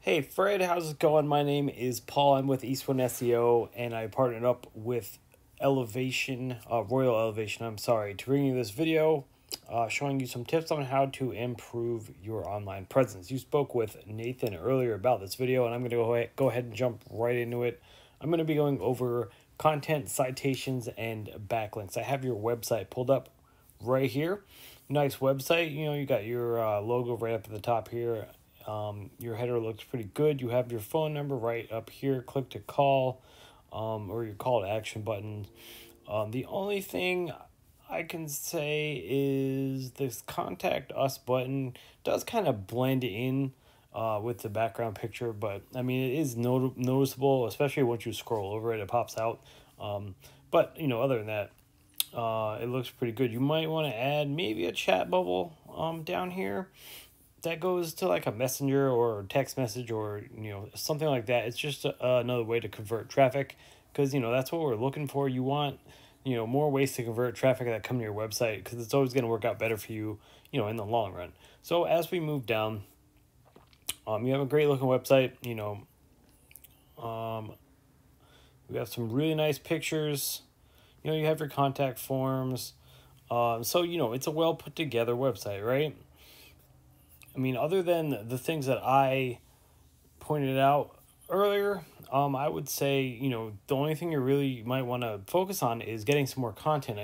Hey Fred, how's it going? My name is Paul. I'm with East One SEO, and I partnered up with Royal Elevation. I'm sorry to bring you this video, showing you some tips on how to improve your online presence. You spoke with Nathan earlier about this video, and I'm going to go ahead and jump right into it. I'm going to be going over content, citations, and backlinks. I have your website pulled up right here. Nice website. You know, you got your logo right up at the top here. Your header looks pretty good. You have your phone number right up here. Click to call, or your call to action button. The only thing I can say is this contact us button does kind of blend in with the background picture, but I mean, it is noticeable, especially once you scroll over it, it pops out. But you know, other than that, it looks pretty good. You might want to add maybe a chat bubble down here that goes to like a messenger or text message or something like that. It's just another way to convert traffic, because that's what we're looking for. You want more ways to convert traffic that come to your website, because it's always going to work out better for you in the long run. So as we move down, you have a great looking website. We have some really nice pictures. You have your contact forms. So it's a well put together website, right? I mean, other than the things that I pointed out earlier, I would say, the only thing you really might want to focus on is getting some more content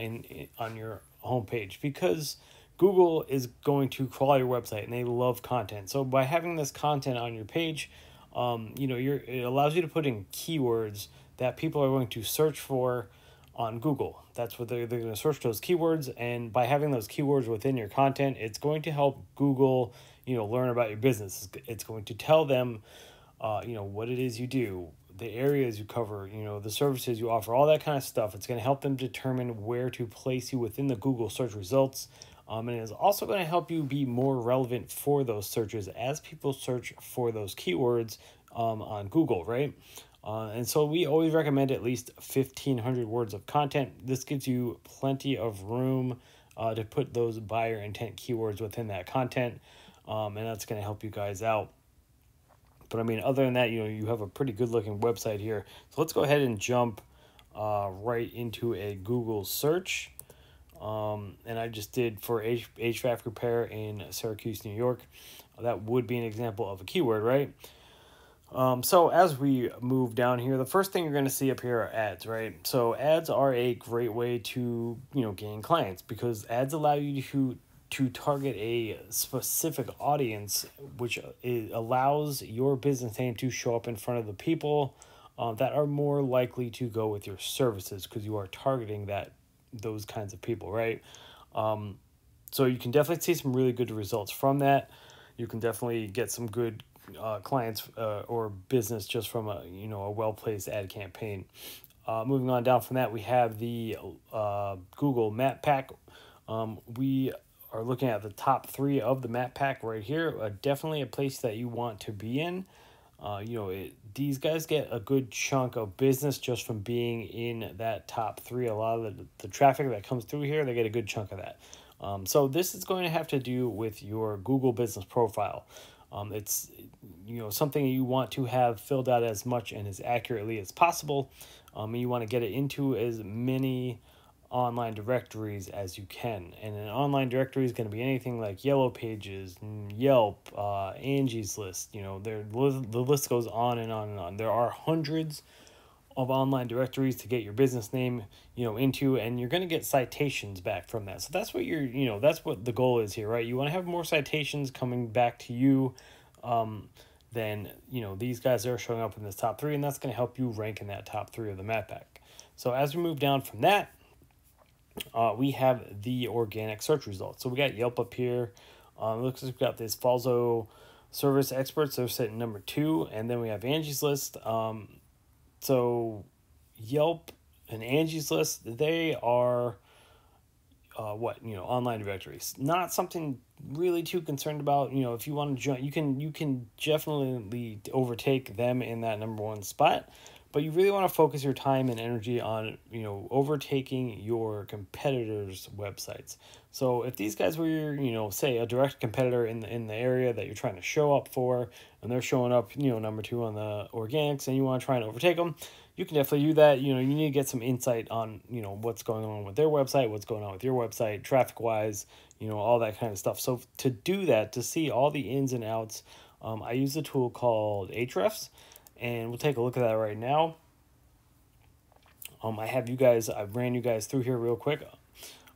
on your homepage, because Google is going to crawl your website and they love content. So by having this content on your page, it allows you to put in keywords that people are going to search for on Google. That's what they're going to search, those keywords, and by having those keywords within your content, it's going to help Google learn about your business. It's going to tell them what it is you do, the areas you cover, the services you offer, all that kind of stuff. It's going to help them determine where to place you within the Google search results. And it's also going to help you be more relevant for those searches as people search for those keywords on Google, right? And so we always recommend at least 1,500 words of content. This gives you plenty of room to put those buyer intent keywords within that content. And that's going to help you guys out. But I mean, other than that, you have a pretty good looking website here. So let's go ahead and jump right into a Google search. And I just did for HVAC repair in Syracuse, New York. That would be an example of a keyword, right? So as we move down here, the first thing you're going to see up here are ads, right? So ads are a great way to, gain clients, because ads allow you to target a specific audience, which allows your business name to show up in front of the people that are more likely to go with your services, because you are targeting those kinds of people, right? So you can definitely see some really good results from that. You can definitely get some good clients or business just from a well-placed ad campaign. Moving on down from that, we have the Google Map Pack. We are looking at the top 3 of the Map Pack right here. Definitely a place that you want to be in. These guys get a good chunk of business just from being in that top 3. A lot of the traffic that comes through here, they get a good chunk of that. So this is going to have to do with your Google business profile. It's something you want to have filled out as much and as accurately as possible. And you want to get it into as many online directories as you can. And an online directory is going to be anything like Yellow Pages, Yelp, Angie's List. The list goes on and on and on. There are hundreds of online directories to get your business name into, and you're going to get citations back from that. So that's what that's what the goal is here, right? You want to have more citations coming back to you than these guys that are showing up in this top 3, and that's going to help you rank in that top 3 of the Map Pack. So as we move down from that, we have the organic search results. So we got Yelp up here. Looks like we've got this Falzo Service Experts. They're sitting number 2, and then we have Angie's List. So Yelp and Angie's List, they are online directories. Not something really too concerned about. If you want to join, you can definitely overtake them in that number 1 spot. but you really want to focus your time and energy on, overtaking your competitors' websites. So if these guys were your, say a direct competitor in the area that you're trying to show up for, and they're showing up, number 2 on the organics, and you want to try and overtake them, you can definitely do that. You need to get some insight on, what's going on with their website, what's going on with your website, traffic wise, all that kind of stuff. So to do that, to see all the ins and outs, I use a tool called Ahrefs, and we'll take a look at that right now. I ran you guys through here real quick.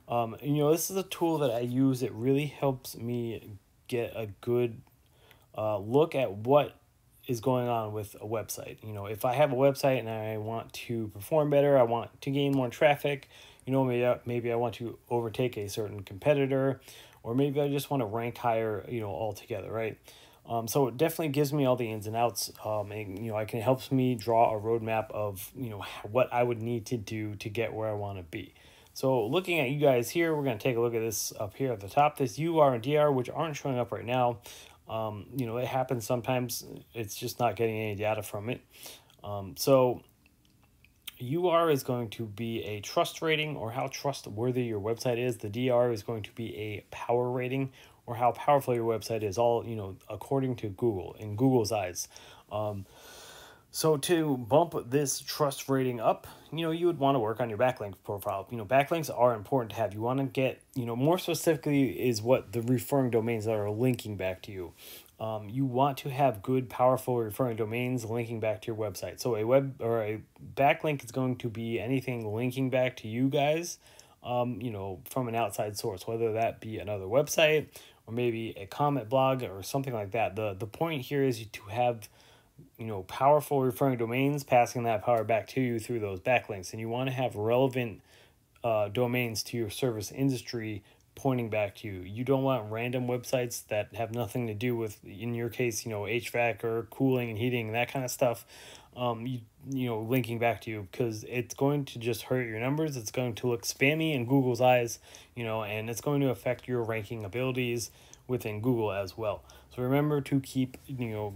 This is a tool that I use. It really helps me get a good look at what is going on with a website. If I have a website and I want to perform better, I want to gain more traffic, maybe I want to overtake a certain competitor, or maybe I just want to rank higher, altogether, right? So it definitely gives me all the ins and outs, and it helps me draw a roadmap of what I would need to do to get where I want to be. So looking at you guys here, we're going to take a look at this up here at the top, this UR and DR, which aren't showing up right now. It happens sometimes. It's just not getting any data from it. So UR is going to be a trust rating, or how trustworthy your website is. The DR is going to be a power rating, or how powerful your website is, all according to Google, in Google's eyes. So to bump this trust rating up, you would want to work on your backlink profile. Backlinks are important to have. You want to get, more specifically is what the referring domains that are linking back to you. You want to have good, powerful referring domains linking back to your website. So a backlink is going to be anything linking back to you guys, from an outside source, whether that be another website or maybe a comment blog or something like that. The point here is to have powerful referring domains passing that power back to you through those backlinks, and you want to have relevant domains to your service industry pointing back to you. You don't want random websites that have nothing to do with, in your case, HVAC or cooling and heating, that kind of stuff, linking back to you, because it's going to just hurt your numbers. It's going to look spammy in Google's eyes, and it's going to affect your ranking abilities within Google as well. So remember to keep,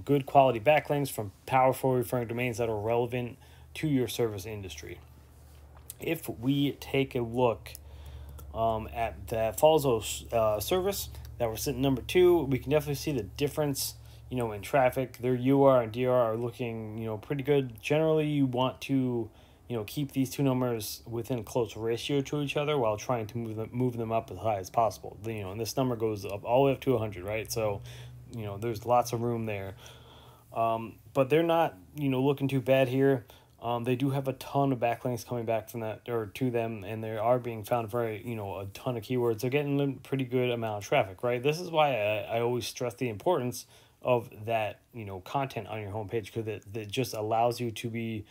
good quality backlinks from powerful referring domains that are relevant to your service industry. If we take a look at that Falzo service that we're sitting number 2, we can definitely see the difference, in traffic. Their UR and DR are looking, pretty good. Generally, you want to, keep these two numbers within close ratio to each other while trying to move them up as high as possible. And this number goes up all the way up to 100, right? So, there's lots of room there. But they're not, looking too bad here. They do have a ton of backlinks coming back from that, or to them, and they are being found very, a ton of keywords. They're getting a pretty good amount of traffic, right? This is why I always stress the importance of that, content on your homepage, because it just allows you to be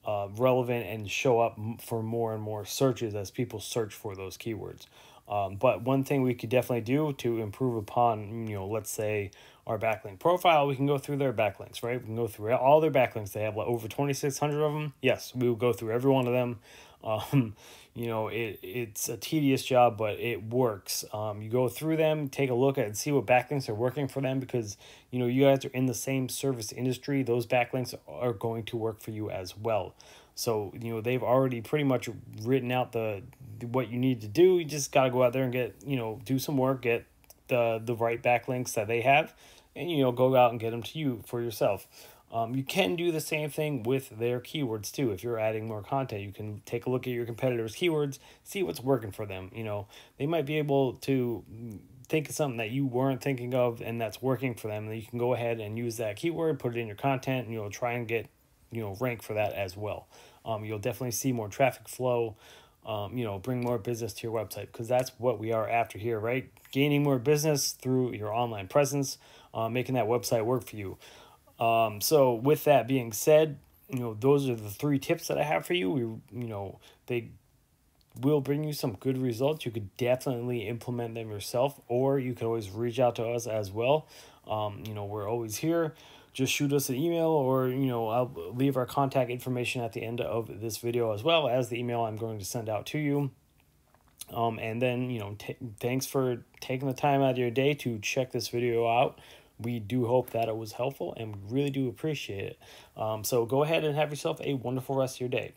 relevant and show up for more and more searches as people search for those keywords. But one thing we could definitely do to improve upon, let's say our backlink profile, we can go through their backlinks, right? We can go through all their backlinks. They have over 2,600 of them. Yes, we will go through every one of them. It's a tedious job, but it works. You go through them, take a look at and see what backlinks are working for them, because, you guys are in the same service industry. Those backlinks are going to work for you as well. So, they've already pretty much written out what you need to do. You just got to go out there and get, do some work, get the right backlinks that they have, and, go out and get them to you for yourself. You can do the same thing with their keywords too. If you're adding more content, you can take a look at your competitors' keywords, see what's working for them. They might be able to think of something that you weren't thinking of and that's working for them. And you can go ahead and use that keyword, put it in your content, and try and get, rank for that as well. You'll definitely see more traffic flow, bring more business to your website, because that's what we are after here, right? Gaining more business through your online presence, making that website work for you. So with that being said, those are the 3 tips that I have for you. They will bring you some good results. You could definitely implement them yourself, or you can always reach out to us as well. We're always here. Just shoot us an email, or, I'll leave our contact information at the end of this video, as well as the email I'm going to send out to you. And then, thanks for taking the time out of your day to check this video out. We do hope that it was helpful, and we really do appreciate it. So go ahead and have yourself a wonderful rest of your day.